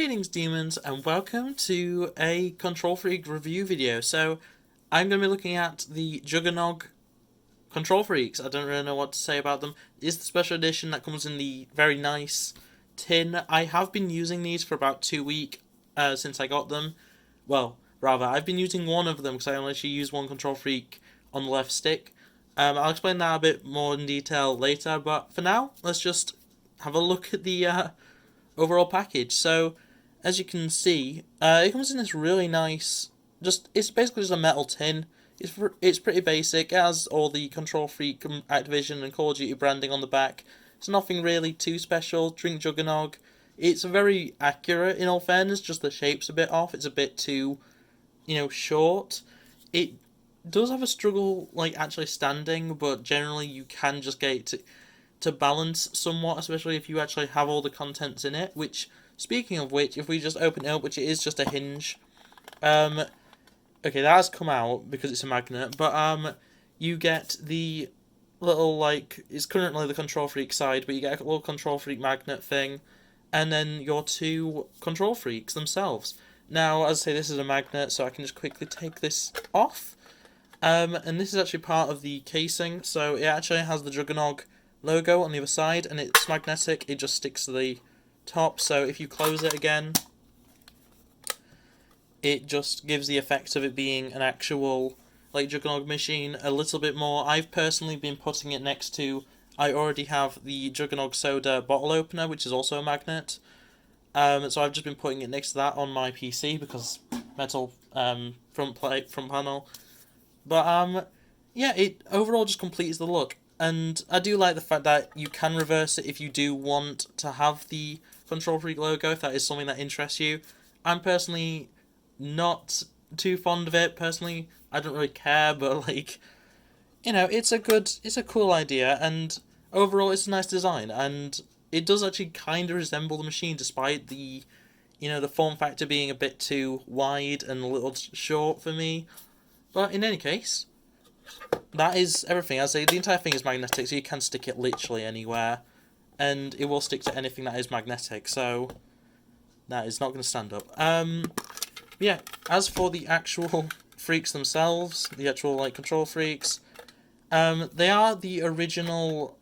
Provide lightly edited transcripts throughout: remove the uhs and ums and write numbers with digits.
Greetings demons and welcome to a Control Freak review video. So I'm going to be looking at the Juggernog Control Freaks. I don't really know what to say about them. It's the special edition that comes in the very nice tin. I have been using these for about 2 weeks since I got them. Well, rather, I've been using one of them because I only actually use one Control Freak on the left stick. I'll explain that a bit more in detail later, but for now, let's just have a look at the overall package. So, as you can see, it comes in this really nice, it's basically just a metal tin. It's pretty basic. It has all the Control Freak, Activision and Call of Duty branding on the back. It's nothing really too special. Drink Juggernog. It's very accurate in all fairness, just the shape's a bit off. It's a bit too, short. It does have a struggle, actually standing, but generally you can just get it to balance somewhat, especially if you actually have all the contents in it, which, speaking of which, if we just open it up, which it is just a hinge, okay, that has come out because it's a magnet, but, you get the little, it's currently the Control Freak side, but you get a little Control Freak magnet thing, and then your two Control Freaks themselves. Now, as I say, this is a magnet, so I can just quickly take this off, and this is actually part of the casing, so it actually has the Juggernog logo on the other side, and it's magnetic. It just sticks to the top, so if you close it again, it just gives the effect of it being an actual Juggernog machine a little bit more. I've personally been putting it next to, I already have the Juggernog soda bottle opener, which is also a magnet, so I've just been putting it next to that on my PC because metal front panel, but yeah, it overall just completes the look. And I do like the fact that you can reverse it if you do want to have the Control Freak logo, if that is something that interests you. I'm personally not too fond of it. Personally, I don't really care, but it's a cool idea, and overall it's a nice design, and it does actually kind of resemble the machine despite the, the form factor being a bit too wide and a little short for me. But in any case, that is everything. As I say, the entire thing is magnetic, so you can stick it literally anywhere, and it will stick to anything that is magnetic, so that is not going to stand up. Yeah, as for the actual freaks themselves, the actual, Control Freaks, they are the original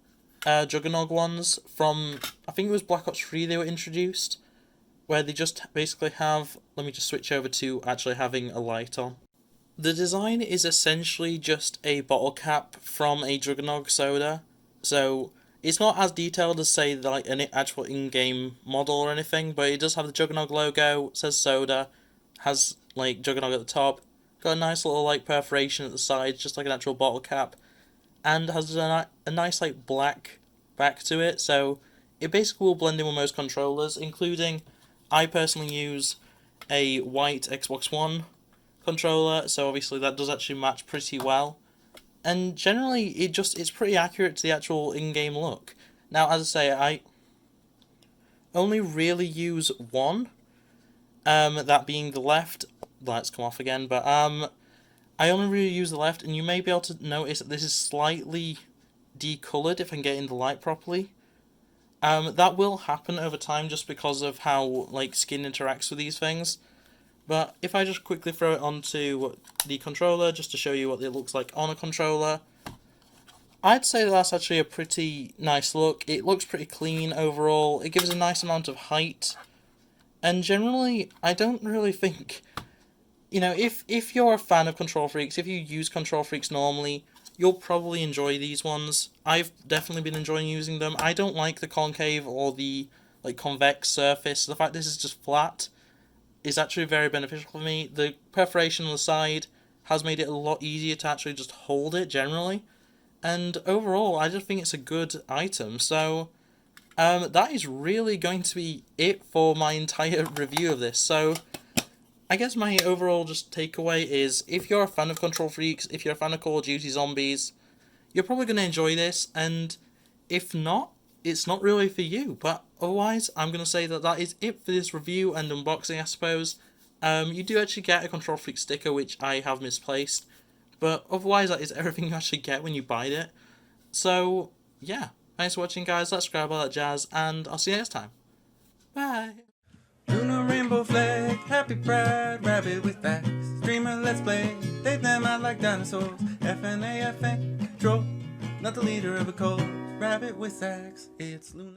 Juggernog ones from, I think it was Black Ops 3 they were introduced, where they just basically have, let me just switch over to actually having a light on. The design is essentially just a bottle cap from a Juggernog soda, so it's not as detailed as, say, an actual in-game model or anything, but it does have the Juggernog logo, says soda, has, Juggernog at the top, got a nice little, perforation at the sides, just like an actual bottle cap, and has a nice, black back to it, so it basically will blend in with most controllers, including, I personally use a white Xbox One controller, so obviously that does actually match pretty well, and generally it's pretty accurate to the actual in-game look. Now, as I say, I only really use one, that being the left. Lights come off again, but I only really use the left, and you may be able to notice that this is slightly decolored if I can get in the light properly. That will happen over time just because of how skin interacts with these things. But if I just quickly throw it onto the controller, just to show you what it looks like on a controller, I'd say that's actually a pretty nice look. It looks pretty clean overall. It gives a nice amount of height. And generally, I don't really think, if you're a fan of Control Freaks, if you use Control Freaks normally, you'll probably enjoy these ones. I've definitely been enjoying using them. I don't like the concave or the, convex surface. The fact this is just flat is actually very beneficial for me. The perforation on the side has made it a lot easier to actually just hold it generally, and overall I just think it's a good item. So that is really going to be it for my entire review of this. So I guess my overall just takeaway is, if you're a fan of Control Freaks, if you're a fan of Call of Duty Zombies, you're probably going to enjoy this, and if not, it's not really for you. But otherwise, I'm going to say that is it for this review and unboxing, I suppose. You do actually get a Control Freak sticker, which I have misplaced, but otherwise that is everything you actually get when you buy it. So, yeah, thanks for watching, guys. Let's subscribe, all that jazz, and I'll see you next time. Bye! happy, proud rabbit with facts. Streamer, let's play. They them out like dinosaurs. FNA, FN, troll. Not the leader of a cult. Rabbit with sax. It's Luna.